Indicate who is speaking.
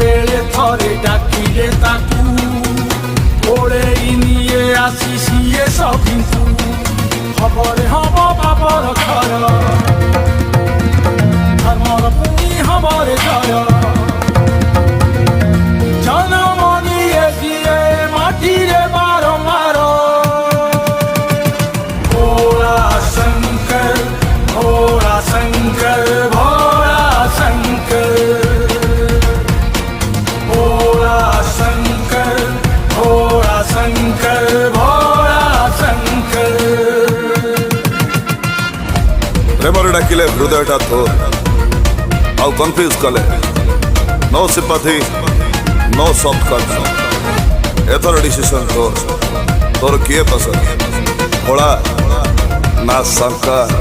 Speaker 1: बेले थरे डाकिले ताकू ओड़ेई निये आसी सिए सभिंकु खबरे हब बाबर घर धर्मर पुनी हबरे जय जनम निये दिए माटिरे बारंबार भोला शंकर भोला शंकर भोला शंकर भोला शंकर भोला शंकर भोला शंकर
Speaker 2: प्रेमरे डाकिले हृदयटा थोर आउ कन्फ्यूज कले no sympathy no soft corner एथर डिसीजन तोर किए पसंद भोला ना शंकर